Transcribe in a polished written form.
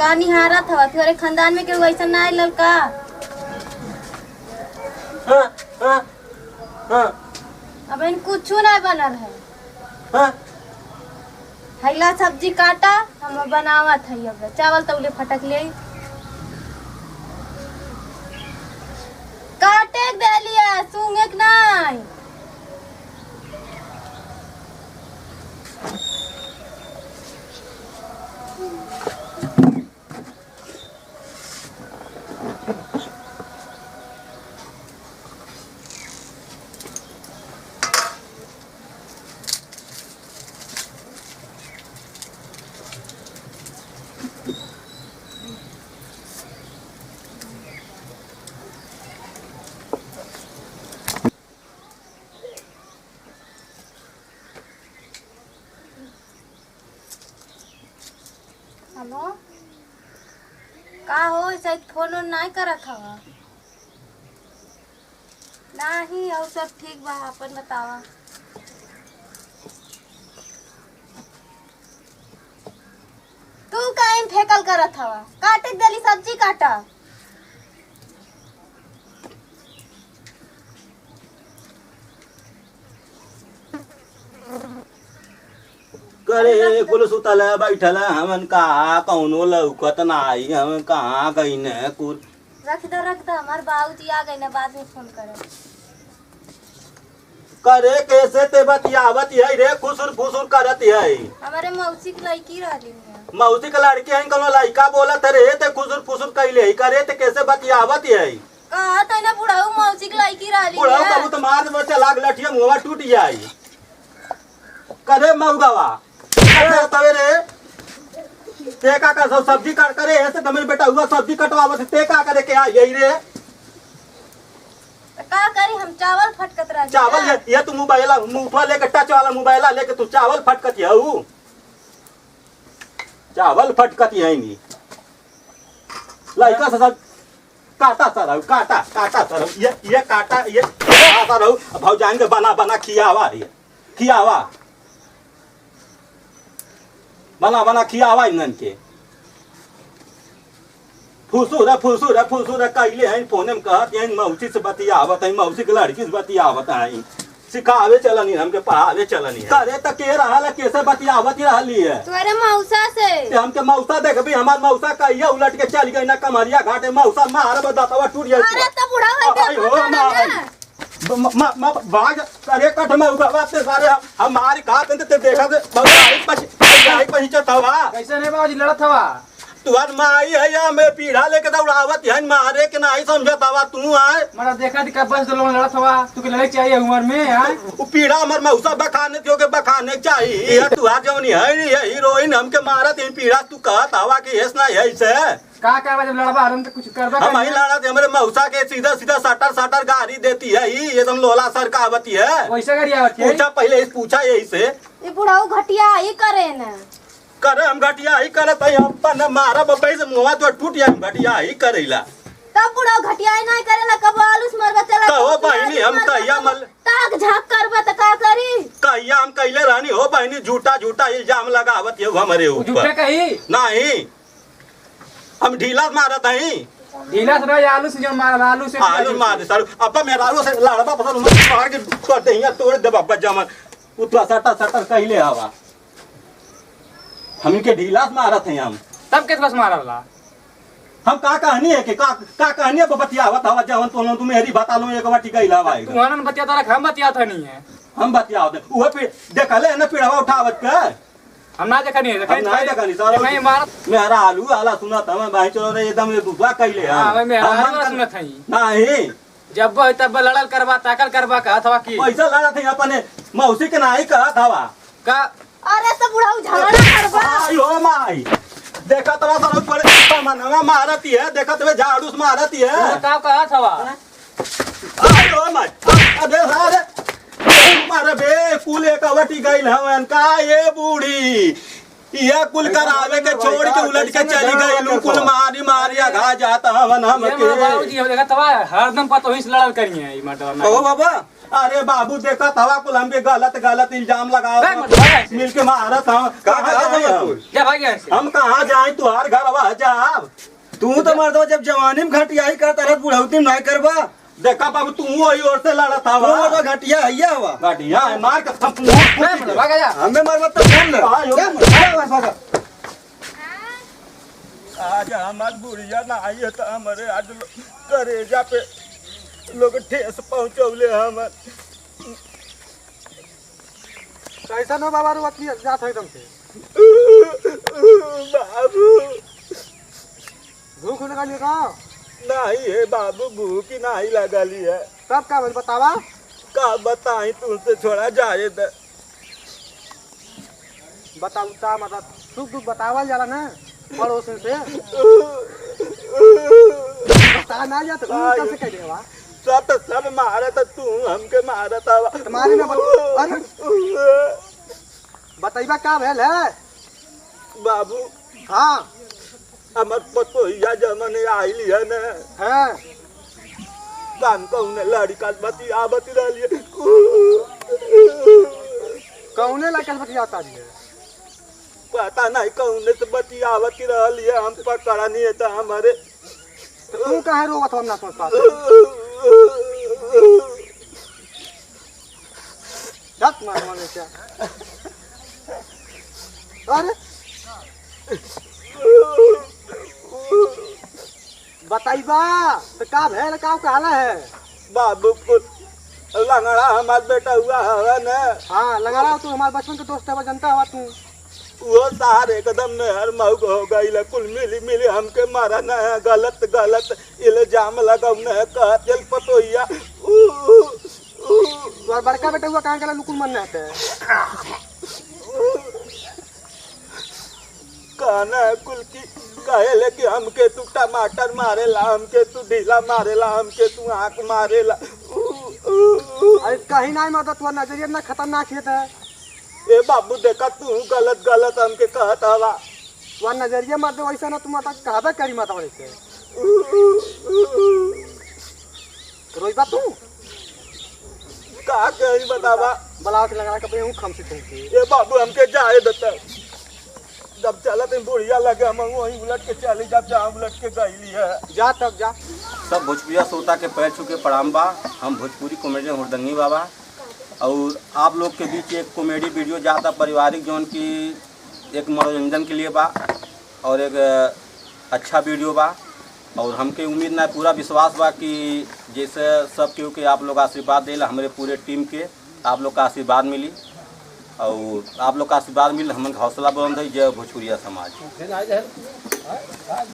का निहारत हवा तोरे खानदान में केहू ऐसा ना आइल का? हाँ हाँ हाँ अब इन कुछ ना बनल है। हाँ हैला सब्जी काटा हम बनावत है। अब चावल तौले फटक ले काटे दे लिया सूंगे के नहीं। हेलो का हो शायद फोन नहीं करत हवा? नहीं और सब ठीक बा अपन बतावा। तू काहे फेकल करत हवा? काटे देली सब्जी काटा। करे कुल सुतल बैठल हमन कहा कौनो लौकत नाही हम कहाँ गई न कुल। रख दो हमारे बाबूजी आ गए ना बाद में फोन करे। करे कैसे ते बतियावत है रे खुसुर फुसुर करत है। हमारे मौसी की लड़की रहली है। मौसी के लड़की है कौनो लड़का बोलत रे ते खुसुर फुसुर कैले ही करे ते कैसे बतियावत है। कहा था ना बुढ़ाऊ मौसी की लड़की रहली है। बुढ़ाऊ कबू तो मार बच्चा लाग लठिया मुंहवा टूट जाई। करे मऊगवा तवे रे ते का कर सब्जी काट करे ऐसे तमें बेटा हुआ सब्जी कटवावत ते का करे के आ यही रे। का करी हम चावल फटकत रह चावल ये तू मोबाइल मुठवा लेके टच वाला मोबाइल लेके तू चावल फटकत है चावल फटकत है नहीं लड़का से सब काटा सर ये काटा ये आता रहू भाव जाएंगे बना खियावा बना खियावा इनन के फुसूर कैले हैं फोने में कहत हैं मौसी से बतियावत है मौसी के लड़की से बतियावत है सिखावे चलनी हमके पढ़ावे चलनी करे त के रहल कैसे बतियावत रहली है तोरे मौसा से हमके मौसा देखबी हमार मौसा कहिया उलट के चल गई ना कमरिया घाटे मौसा मार बदतवा टूट जाई। अरे त बुढ़ा हो बाग करे कठ में उगवा से सारे हमारी घाट ते देखा से बहुत पहुंचत हवा कैसे नहीं बाबूजी लड़त हवा तुहर माई है या मैं पीढ़ा लेके दौड़ावत है मारे के नहीं समझत हवा तू आए मरा देखा दिखा बस तो लोग लड़त हवा तू के लड़ाई चाहिए उम्र में आए वो पीढ़ा हमर मौसा बखाने थियो के बखाने चाहिए ये तुहार जवनी है ये हीरोइन हमके मारत है पीढ़ा तू कहत हवा कि हेस ना है से का करबा जब लड़बा हम तो कुछ करबा हम ही लड़त हमरे मौसा के सीधा सटर गाड़ी देती है ये तुम लोला सर कहावती है वैसे करिया आवत है पूछा पहले पूछा यही से ये बुढ़ाऊ घटिया ही करे न करे हम घटिया ही करत है अपन मारा बब्बई से मुंहवा तो टूट जाए घटिया ही करेला तब बुढ़ाऊ घटिया ही नहीं करेला कब आलूस मरबा चला कहो बहनी हम कहिया मल ताक झाक करबा त का करी कहिया हम कैले रहनी हो बहनी झूठा इल्जाम लगावत है हमारे ऊपर झूठे कही नहीं हम ढीला मारत है ढीला से रह आलू से जो आलू मार सर अब मेरा आलू से लड़बा पसंद मार के कर दे यहाँ तोड़ दे बाबा जमन उतना सटर कहले हवा हम के ढीला मारत है हम तब के बस मारला हम का कहानी है कि का कहानी है बतियावत हवा जवन तो तुम मेरी बता लो एक बार गइला भाई तू हनन बतिया तारा हम बतिया था नहीं है हम बतियावत वो देखले ना पीढ़ा उठावत के हम ना देखनी सर मैं मारत मेरा आलू आला सुनत हम भाई चलो रे एकदम दूसरा कहले हां मैं आलू सुनत हई नहीं जब तब लड़ल करबा ताकल करबा कहत हवा की पैसा लड़त है अपने मौसी के नहीं कहत हवा का अरे तो बुढ़ाऊ झगड़ा करबा आयो माई देखा तोरा सर ऊपर सामानवा मारती है देखा तबे झाड़ू से मारती है का कहत हवा आयो माई अबे सारे मारे बे कुल एक वटी गइल हवन का ये बूढ़ी ये कुल करावे के छोड़ के उलट के चली गई कुल मारी घा जाता हवन हम के बाबूजी हम देखत हवा हरदम पतो हिस लड़ल करिए ई मटर ओ बाबा अरे बाबू देखा हवा कुल हमके गलत गलत इल्जाम लगा मिल के मारत हम जा भाग यहाँ से। हम कहाँ जाए तुहार घर आवा जा तू तो मर्दवा जब जवानी में घटियाई करता रह बुढ़ौती में नहीं करबा। देखा बाबू तू वही ओर से लड़त तू हवा मर्दवा घटिया हैया हुआ। गाड़िया है मार के भाग जा। हमें मरवा तो फोन ले भागा आज हमार बुढ़िया ना आई है तो हमारे आज करेजा पे लोग ठेस पहुंचौले हमर कैसा नो बाबा रुआ की जात है तुमसे। बाबू भूख लगा लियो का नहीं है बाबू भूख ही नहीं लगली है तब का बोल बतावा। का बताई तुमसे छोड़ा जाए दे बताऊ ता मतलब सुख दुख बतावल जाला ना पड़ोसन से बता ना जा तो कब से कह देवा सब मारत तू हमके मारत हवा तुम्हारी ना अरे बताइबा का भेल है बाबू हाँ हमर पतोहिया जमने आइली है ना है कान कौने लड़का बतिया बती रही कौने लड़का बतियाता है पता नहीं कौने से बतियावती रही है हम पकड़ा नहीं है तो हमारे तू काहे रोवत हम ना समझ पाते दस मार मार क्या अरे बताइबा तो का भेल का कहला है बाबू को लंगड़ा हमार बेटा हुआ है ना हाँ लगा रहा तू हमारे बचपन के दोस्त है जनता हुआ तू वो सार एकदम नहर मऊक हो गई कुल मिली मिली हमके मारा न गलत गलत इल्जाम लगाऊ न कह चल पतोहिया तो बड़का बेटा हुआ कहाँ के लुकुल मन रहते हैं कहना है कुल की कहे कि हमके तू टमाटर मारेला हमके तू ढीला मारेला हमके तू आँख मारेला अरे कहीं नहीं मतलब तुम्हारा नजरिया ना खतरनाक है ए बाबू देखा तू गलत गलत हमके कहत हवा तुम्हारा नजरिया मत वैसा ना तुम कहबे करी मत वैसे रोईबा तू का कही बतावा बलाव के लगा कपड़े हूँ खम से तुमसे ए बाबू हमके जाए देता जब चला तो बुढ़िया लगे हम वहीं उलट के चली जब जहाँ उलट के गईली है जा तब जा सब भोजपुरिया श्रोता के पैर छू के प्रणाम बा। हम भोजपुरी कॉमेडियन हुरदंगी बाबा और आप लोग के बीच एक कॉमेडी वीडियो ज़्यादा पारिवारिक जोन की एक मनोरंजन के लिए बा और एक अच्छा वीडियो बा और हमके उम्मीद ना पूरा विश्वास बा कि जैसे सब केहू के आप लोग आशीर्वाद देला हमारे पूरे टीम के आप लोग का आशीर्वाद मिली और आप लोग का आशीर्वाद मिल हमारे हौसला बुलंद है। जय भोजपुरिया समाज।